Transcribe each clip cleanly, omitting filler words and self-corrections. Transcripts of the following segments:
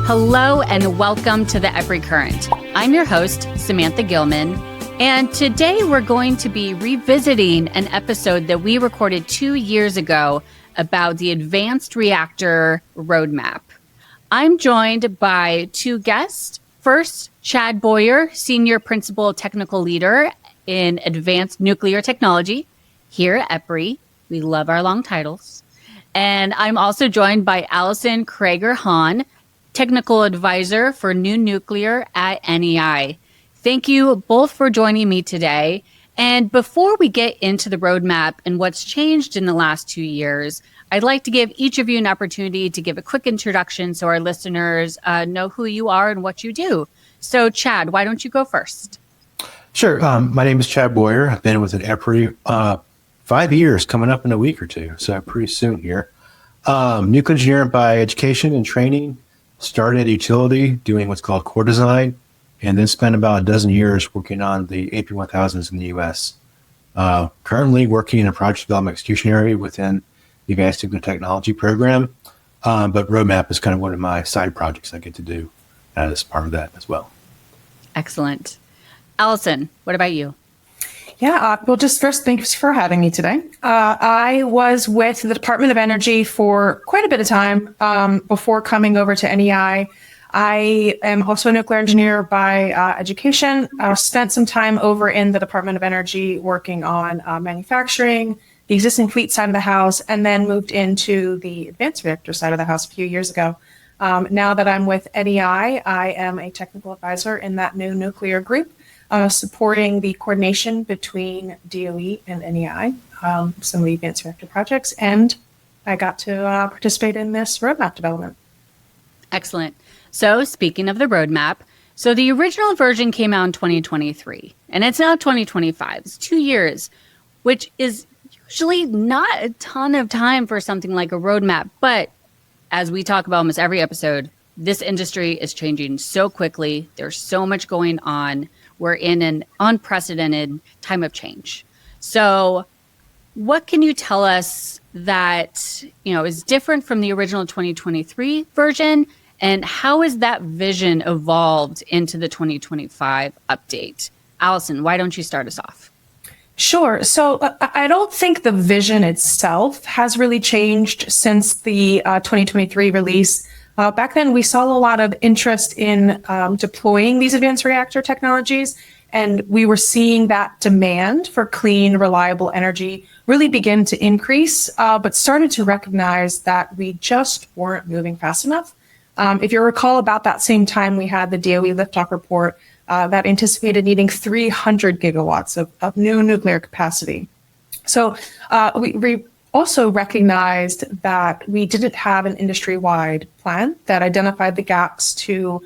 Hello and welcome to the EPRI Current. I'm your host, Samantha Gillman, and today we're going to be revisiting an episode that we recorded 2 years ago about the Advanced Reactor roadmap. I'm joined by two guests. First, Chad Boyer, Senior Principal Technical Leader in Advanced Nuclear Technology here at EPRI. We love our long titles. And I'm also joined by Alison Krager Hahn, Technical Advisor for New Nuclear at NEI. Thank you both for joining me today. And before we get into the roadmap and what's changed in the last 2 years, I'd like to give each of you an opportunity to give a quick introduction so our listeners know who you are and what you do. So Chad, why don't you go first? Sure. My name is Chad Boyer. I've been with EPRI 5 years, coming up in a week or two, so pretty soon here. Nuclear engineer by education and training. Started at utility doing what's called core design, and then spent about a dozen years working on the AP 1000s in the U.S. Currently working in a project development execution area within the Advanced Nuclear Technology program, but roadmap is kind of one of my side projects I get to do as part of that as well. Excellent. Alison, what about you? Yeah, well, just first, thanks for having me today. I was with the Department of Energy for quite a bit of time before coming over to NEI. I am also a nuclear engineer by education. I spent some time over in the Department of Energy working on manufacturing, the existing fleet side of the house, and then moved into the advanced reactor side of the house a few years ago. Now that I'm with NEI, I am a technical advisor in that new nuclear group, supporting the coordination between DOE and NEI, some of the advanced reactor projects, and I got to participate in this roadmap development. Excellent. So speaking of the roadmap, so the original version came out in 2023, and it's now 2025. It's 2 years, which is usually not a ton of time for something like a roadmap. But as we talk about almost every episode, this industry is changing so quickly. There's so much going on. We're in an unprecedented time of change. So what can you tell us that, is different from the original 2023 version? And how has that vision evolved into the 2025 update? Alison, why don't you start us off? Sure. So I don't think the vision itself has really changed since the 2023 release. Back then, we saw a lot of interest in deploying these advanced reactor technologies, and we were seeing that demand for clean, reliable energy really begin to increase, but started to recognize that we just weren't moving fast enough. If you recall, about that same time, we had the DOE liftoff report that anticipated needing 300 gigawatts of new nuclear capacity. So we also recognized that we didn't have an industry-wide plan that identified the gaps to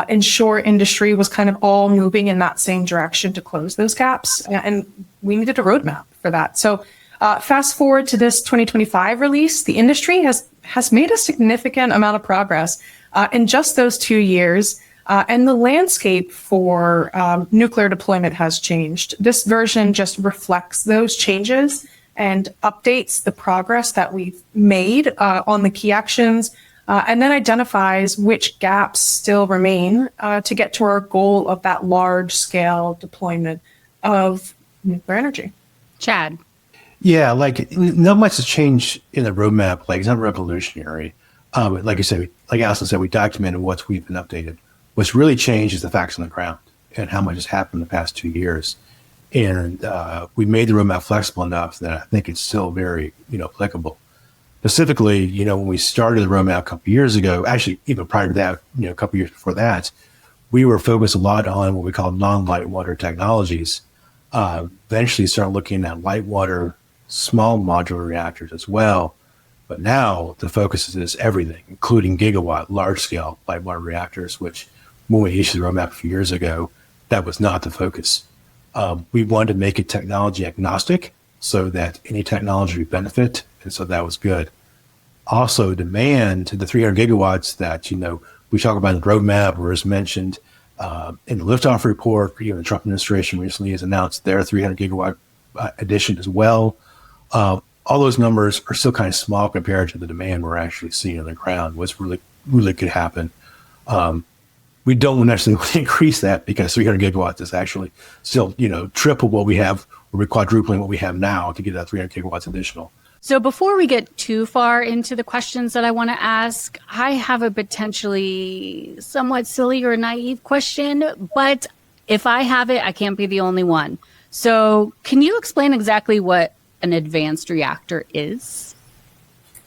ensure industry was kind of all moving in that same direction to close those gaps. And we needed a roadmap for that. So fast forward to this 2025 release, the industry has made a significant amount of progress in just those 2 years. And the landscape for nuclear deployment has changed. This version just reflects those changes and updates the progress that we've made on the key actions, and then identifies which gaps still remain to get to our goal of that large-scale deployment of nuclear energy. Chad. Yeah, not much has changed in the roadmap. It's not revolutionary. But like you said, like Alison said, we documented we've been updated. What's really changed is the facts on the ground and how much has happened in the past 2 years. And we made the roadmap flexible enough that I think it's still very, applicable. Specifically, when we started the roadmap a couple of years ago, actually even prior to that, a couple of years before that, we were focused a lot on what we call non-light water technologies. Eventually started looking at light water, small modular reactors as well. But now the focus is everything, including gigawatt, large-scale light water reactors, which when we issued the roadmap a few years ago, that was not the focus. We wanted to make it technology agnostic so that any technology would benefit, and so that was good. Also, demand the 300 gigawatts that, we talk about in the roadmap or as mentioned in the liftoff report. The Trump administration recently has announced their 300 gigawatt addition as well. All those numbers are still kind of small compared to the demand we're actually seeing on the ground. What's really could happen. We don't necessarily increase that because 300 gigawatts is actually still, triple what we have, or we're quadrupling what we have now to get that 300 gigawatts additional. So before we get too far into the questions that I want to ask, I have a potentially somewhat silly or naive question, but if I have it, I can't be the only one. So can you explain exactly what an advanced reactor is?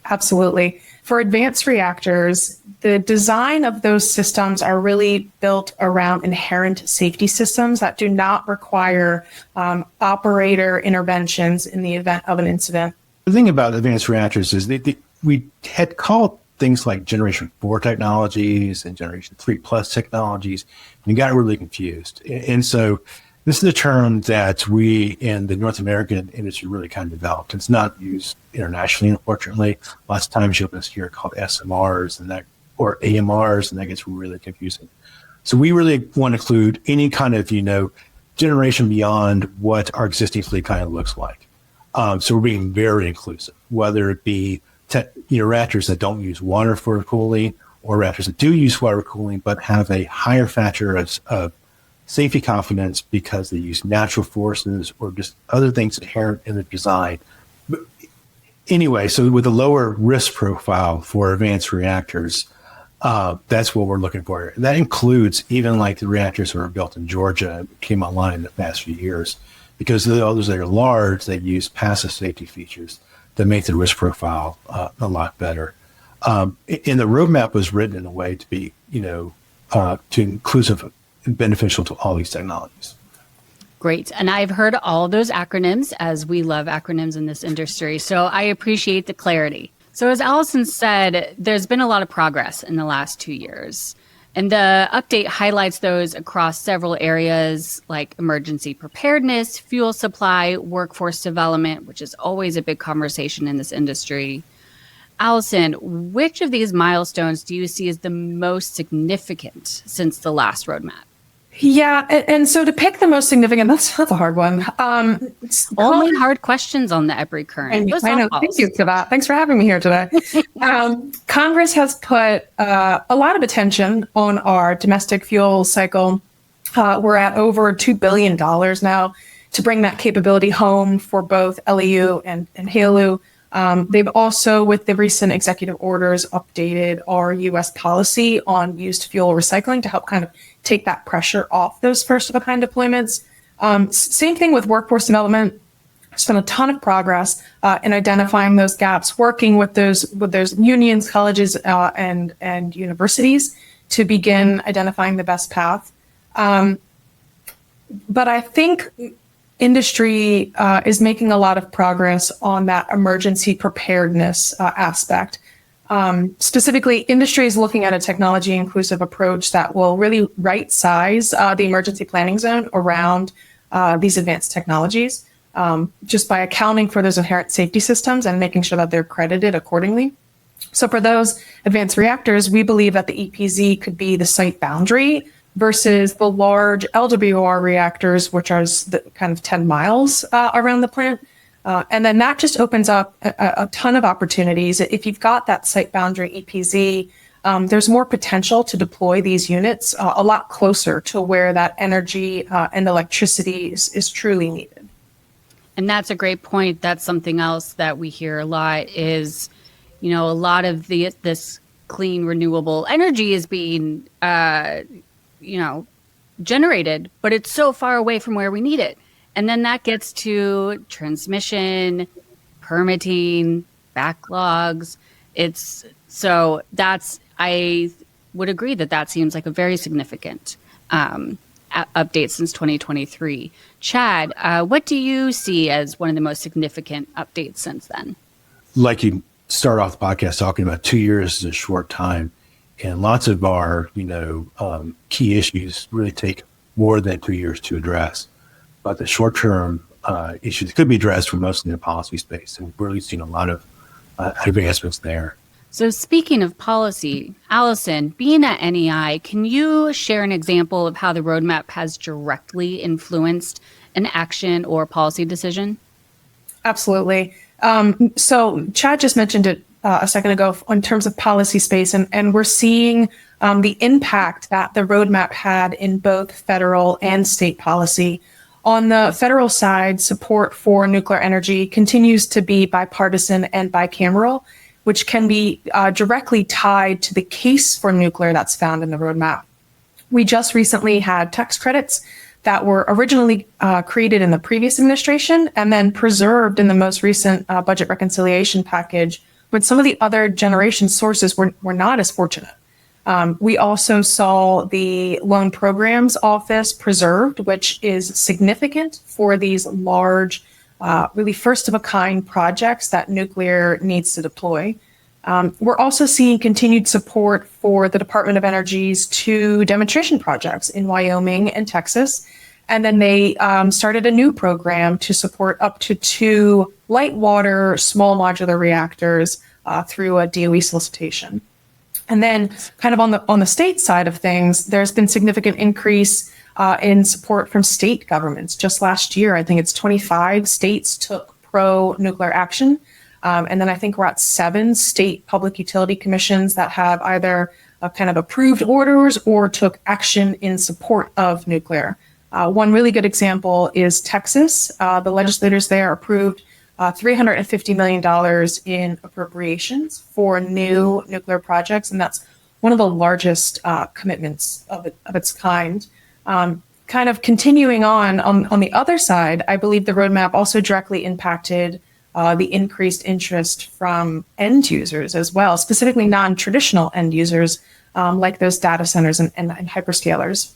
Absolutely. For advanced reactors, the design of those systems are really built around inherent safety systems that do not require operator interventions in the event of an incident. The thing about advanced reactors is we had called things like Generation 4 technologies and Generation 3 plus technologies, and you got really confused. And so this is a term that we in the North American industry really kind of developed. It's not used internationally, unfortunately. Lots of times you'll just hear it called SMRs or AMRs, and that gets really confusing. So we really want to include any kind of, generation beyond what our existing fleet kind of looks like. So we're being very inclusive, whether it be reactors that don't use water for cooling or reactors that do use water cooling but have a higher factor of safety confidence because they use natural forces or just other things inherent in the design. But anyway, so with a lower risk profile for advanced reactors, that's what we're looking for. That includes even like the reactors that were built in Georgia and came online in the past few years. Because the others that are large, they use passive safety features that make the risk profile a lot better. And the roadmap was written in a way to be, to inclusive and beneficial to all these technologies. Great. And I've heard all those acronyms, as we love acronyms in this industry. So I appreciate the clarity. So as Alison said, there's been a lot of progress in the last 2 years. And the update highlights those across several areas like emergency preparedness, fuel supply, workforce development, which is always a big conversation in this industry. Alison, which of these milestones do you see as the most significant since the last roadmap? Yeah, and so to pick the most significant, that's a hard one. Only hard questions on the EPRI Current. I know. Thank you for that. Thanks for having me here today. Congress has put a lot of attention on our domestic fuel cycle. We're at over $2 billion now to bring that capability home for both LEU and HALEU. They've also, with the recent executive orders, updated our U.S. policy on used fuel recycling to help kind of take that pressure off those first-of-a-kind deployments. Same thing with workforce development. There's been a ton of progress in identifying those gaps, working with those unions, colleges, and universities to begin identifying the best path. But I think industry is making a lot of progress on that emergency preparedness aspect. Specifically, industry is looking at a technology inclusive approach that will really right size the emergency planning zone around these advanced technologies, just by accounting for those inherent safety systems and making sure that they're credited accordingly. So for those advanced reactors, we believe that the EPZ could be the site boundary versus the large LWR reactors, which are the kind of 10 miles around the plant. And then that just opens up a ton of opportunities. If you've got that site boundary EPZ, there's more potential to deploy these units a lot closer to where that energy and electricity is truly needed. And that's a great point. That's something else that we hear a lot is, a lot of this clean, renewable energy is being, generated, but it's so far away from where we need it. And then that gets to transmission, permitting, backlogs. I would agree that seems like a very significant update since 2023. Chad, what do you see as one of the most significant updates since then? Like you start off the podcast talking about 2 years is a short time. And lots of our, key issues really take more than 2 years to address. But the short-term issues could be addressed from mostly in the policy space. And we're really seeing a lot of advancements there. So speaking of policy, Alison, being at NEI, can you share an example of how the roadmap has directly influenced an action or policy decision? Absolutely. So Chad just mentioned it a second ago in terms of policy space, and we're seeing the impact that the roadmap had in both federal and state policy. On the federal side, support for nuclear energy continues to be bipartisan and bicameral, which can be directly tied to the case for nuclear that's found in the roadmap. We just recently had tax credits that were originally created in the previous administration and then preserved in the most recent budget reconciliation package, but some of the other generation sources were not as fortunate. We also saw the Loan Programs Office preserved, which is significant for these large, really first-of-a-kind projects that nuclear needs to deploy. We're also seeing continued support for the Department of Energy's 2 demonstration projects in Wyoming and Texas. And then they started a new program to support up to 2 light water small modular reactors through a DOE solicitation. And then kind of on the state side of things, there's been significant increase in support from state governments. Just last year, I think it's 25 states took pro-nuclear action. And then I think we're at 7 state public utility commissions that have either kind of approved orders or took action in support of nuclear. One really good example is Texas. The legislators there approved $350 million in appropriations for new nuclear projects, and that's one of the largest commitments of its kind. Kind of continuing on the other side, I believe the roadmap also directly impacted the increased interest from end users as well, specifically non-traditional end users like those data centers and hyperscalers.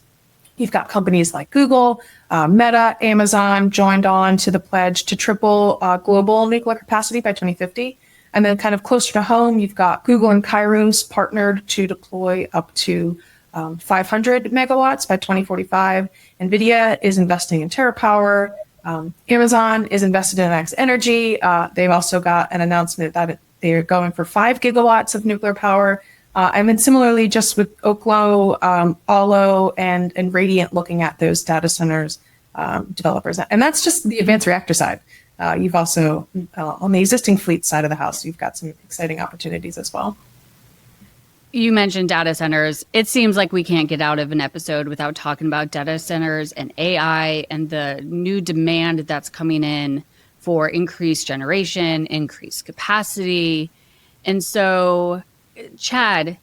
You've got companies like Google, Meta, Amazon joined on to the pledge to triple global nuclear capacity by 2050. And then kind of closer to home, you've got Google and Kairos partnered to deploy up to 500 megawatts by 2045. NVIDIA is investing in TerraPower. Amazon is invested in X Energy. They've also got an announcement that they're going for 5 gigawatts of nuclear power. And then similarly, just with Oklo, Allo, and Radiant looking at those data centers developers. And that's just the advanced reactor side. You've also, on the existing fleet side of the house, you've got some exciting opportunities as well. You mentioned data centers. It seems like we can't get out of an episode without talking about data centers and AI and the new demand that's coming in for increased generation, increased capacity. And so, Chad,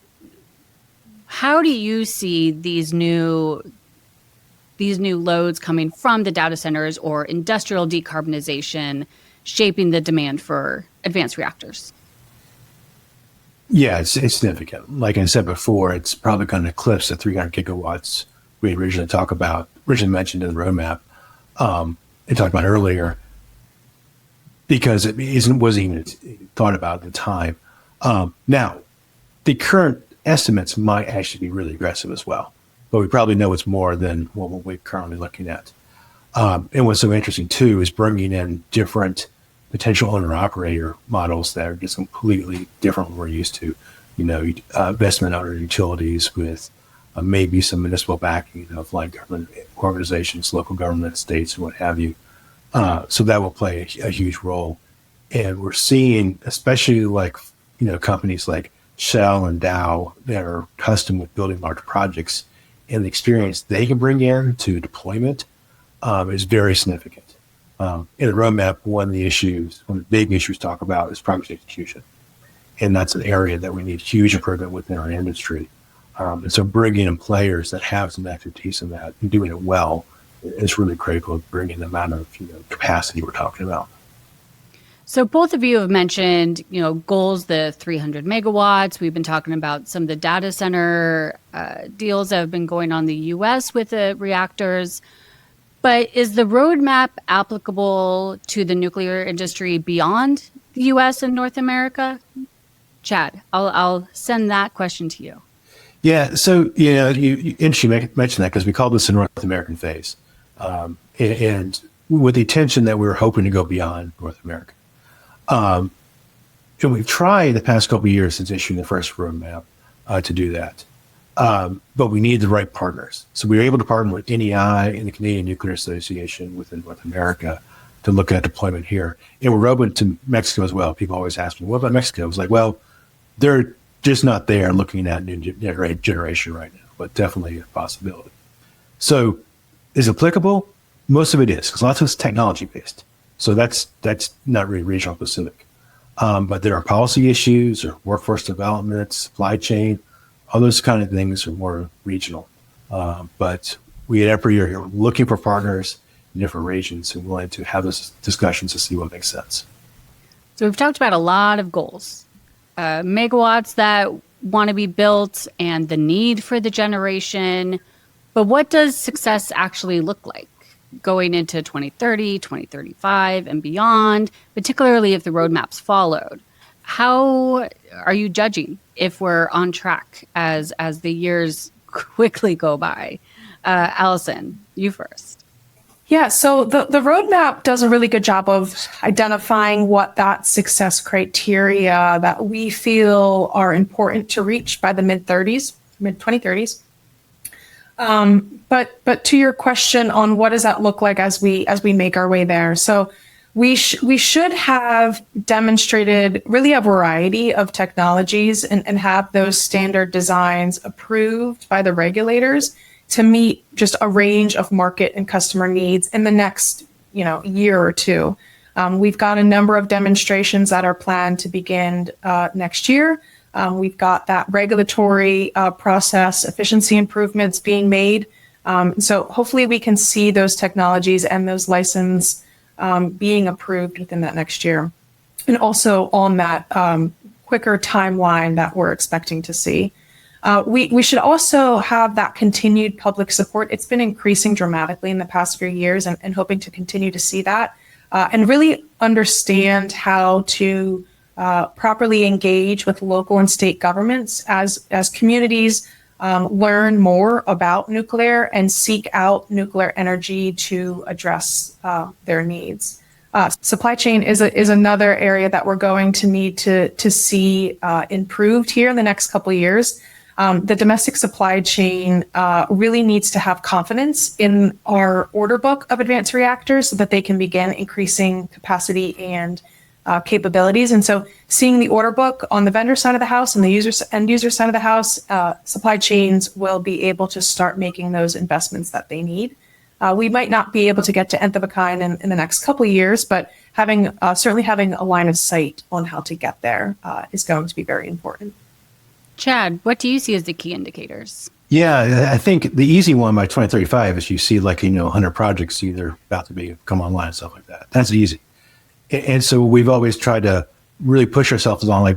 how do you see these new loads coming from the data centers or industrial decarbonization shaping the demand for advanced reactors? Yeah, it's significant. Like I said before, it's probably going to eclipse the 300 gigawatts we originally mentioned in the roadmap and talked about earlier, because it wasn't even thought about at the time. Now, the current estimates might actually be really aggressive as well, but we probably know it's more than what we're currently looking at. And what's so interesting too is bringing in different potential owner-operator models that are just completely different from what we're used to. Investment owner utilities with maybe some municipal backing of like government organizations, local government, states, and what have you. So that will play a huge role. And we're seeing, especially companies like Shell and Dow that are accustomed with building large projects, and the experience they can bring in to deployment is very significant. In the roadmap, one of the big issues to talk about is project execution. And that's an area that we need huge improvement within our industry. And so bringing in players that have some expertise in that and doing it well is really critical to bringing the amount of capacity we're talking about. So both of you have mentioned, goals, the 300 megawatts. We've been talking about some of the data center deals that have been going on in the U.S. with the reactors. But is the roadmap applicable to the nuclear industry beyond the U.S. and North America? Chad, I'll send that question to you. Yeah, so you mentioned that because we call this the North American phase, and with the intention that we were hoping to go beyond North America. And we've tried the past couple of years since issuing the first roadmap to do that. But we need the right partners. So we were able to partner with NEI and the Canadian Nuclear Association within North America to look at deployment here. And we're open to Mexico as well. People always ask me, what about Mexico? I was like, well, they're just not there looking at new generation right now, but definitely a possibility. So is it applicable? Most of it is, because lots of it's technology based. So that's not really regional specific. But there are policy issues or workforce development, supply chain, all those kind of things are more regional. But we at EPRI are looking for partners in different regions and willing to have those discussions to see what makes sense. So we've talked about a lot of goals, megawatts that want to be built and the need for the generation. But what does success actually look like going into 2030, 2035 and beyond, particularly if the roadmap's followed? How are you judging if we're on track as the years quickly go by? Alison, you first. Yeah, so the roadmap does a really good job of identifying what that success criteria that we feel are important to reach by the mid 2030s. But to your question on what does that look like as we make our way there. So we should have demonstrated really a variety of technologies and have those standard designs approved by the regulators to meet just a range of market and customer needs in the next, year or two. We've got a number of demonstrations that are planned to begin next year. We've got that regulatory process efficiency improvements being made. So hopefully we can see those technologies and those licenses being approved within that next year. And also on that quicker timeline that we're expecting to see. We should also have that continued public support. It's been increasing dramatically in the past few years and hoping to continue to see that and really understand how to properly engage with local and state governments as communities learn more about nuclear and seek out nuclear energy to address their needs. Supply chain is another area that we're going to need to see improved here in the next couple of years. The domestic supply chain really needs to have confidence in our order book of advanced reactors so that they can begin increasing capacity and capabilities. And so seeing the order book on the vendor side of the house and the end user side of the house, supply chains will be able to start making those investments that they need. We might not be able to get to nth of a kind in the next couple of years, but certainly having a line of sight on how to get there is going to be very important. Chad, what do you see as the key indicators? Yeah, I think the easy one by 2035 is you see 100 projects either about to come online and stuff like that. That's easy. And so we've always tried to really push ourselves on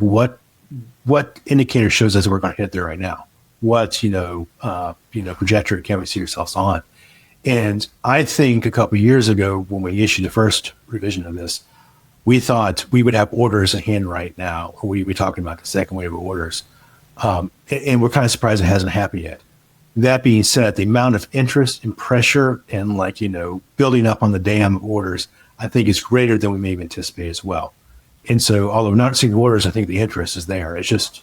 what indicator shows us we're going to hit there right now. What trajectory can we see ourselves on? And I think a couple of years ago when we issued the first revision of this, we thought we would have orders in hand right now. We'd be talking about the second wave of orders. And we're kind of surprised it hasn't happened yet. That being said, the amount of interest and pressure and building up on the dam of orders, I think is greater than we may have anticipated as well. And so, although not seeing orders, I think the interest is there. It's just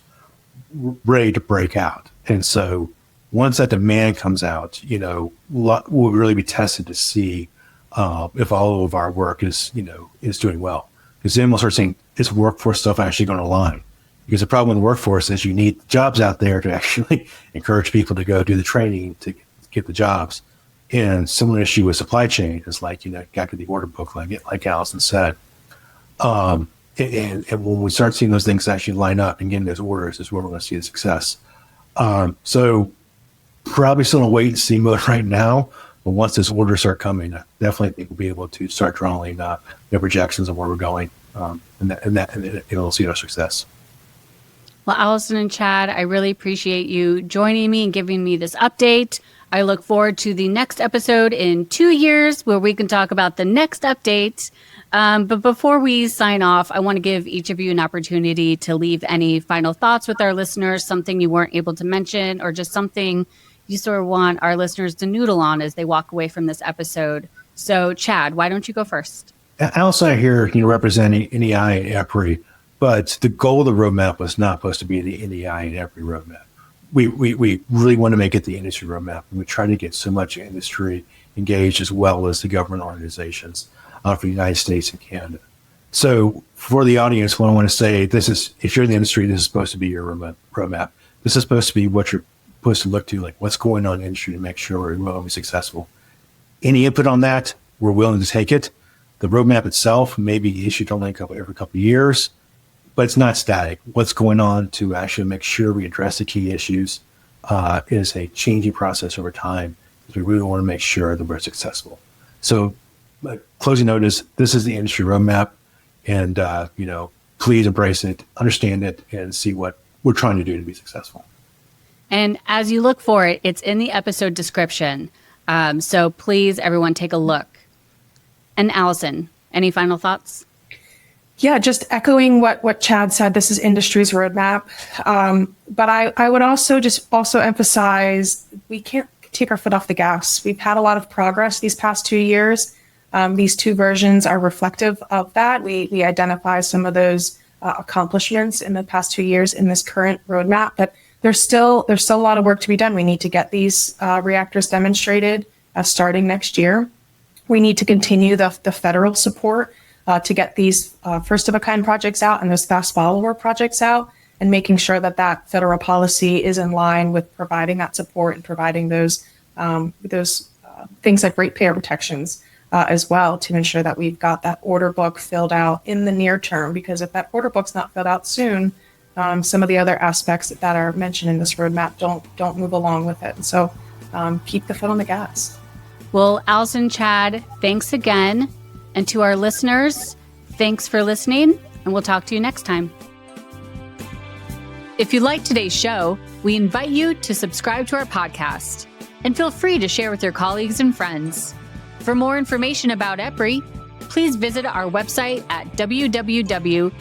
ready to break out. And so once that demand comes out, we'll really be tested to see if all of our work is doing well. Because then we'll start seeing, is workforce stuff actually going to align? Because the problem with the workforce is you need jobs out there to actually encourage people to go do the training to get the jobs. And similar issue with supply chain is got to the order book, like Alison said. And when we start seeing those things actually line up and getting those orders is where we're going to see the success. So probably still in a wait and see mode right now. But once those orders start coming, I definitely think we'll be able to start drawing the projections of where we're going. And it'll see our success. Well, Alison and Chad, I really appreciate you joining me and giving me this update. I look forward to the next episode in 2 years where we can talk about the next update. But before we sign off, I want to give each of you an opportunity to leave any final thoughts with our listeners, something you weren't able to mention, or just something you sort of want our listeners to noodle on as they walk away from this episode. So, Chad, why don't you go first? Alison here, representing NEI and EPRI. But the goal of the roadmap was not supposed to be the NEI and EPRI roadmap. We really want to make it the industry roadmap. We try to get so much industry engaged as well as the government organizations for the United States and Canada. So for the audience, what I want to say, if you're in the industry, this is supposed to be your roadmap. This is supposed to be what you're supposed to look to, like what's going on in the industry to make sure we're going to be successful. Any input on that, we're willing to take it. The roadmap itself may be issued only every couple of years, but it's not static. What's going on to actually make sure we address the key issues is a changing process over time, because we really want to make sure that we're successful. So closing note is, this is the industry roadmap, and please embrace it, understand it, and see what we're trying to do to be successful. And as you look for it, it's in the episode description. So please, everyone, take a look. And Alison, any final thoughts? Yeah, just echoing what Chad said, this is industry's roadmap. But I would also emphasize, we can't take our foot off the gas. We've had a lot of progress these past 2 years. These two versions are reflective of that. We identify some of those accomplishments in the past 2 years in this current roadmap, but there's still a lot of work to be done. We need to get these reactors demonstrated starting next year. We need to continue the federal support to get these first of a kind projects out and those fast follower projects out, and making sure that federal policy is in line with providing that support and providing those things like ratepayer protections as well, to ensure that we've got that order book filled out in the near term. Because if that order book's not filled out soon, some of the other aspects that are mentioned in this roadmap don't move along with it. And so keep the foot on the gas. Well, Alison, Chad, thanks again. And to our listeners, thanks for listening, and we'll talk to you next time. If you liked today's show, we invite you to subscribe to our podcast, and feel free to share with your colleagues and friends. For more information about EPRI, please visit our website at www.epri.com.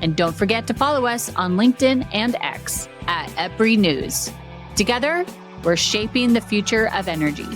And don't forget to follow us on LinkedIn and X at EPRI News. Together, we're shaping the future of energy.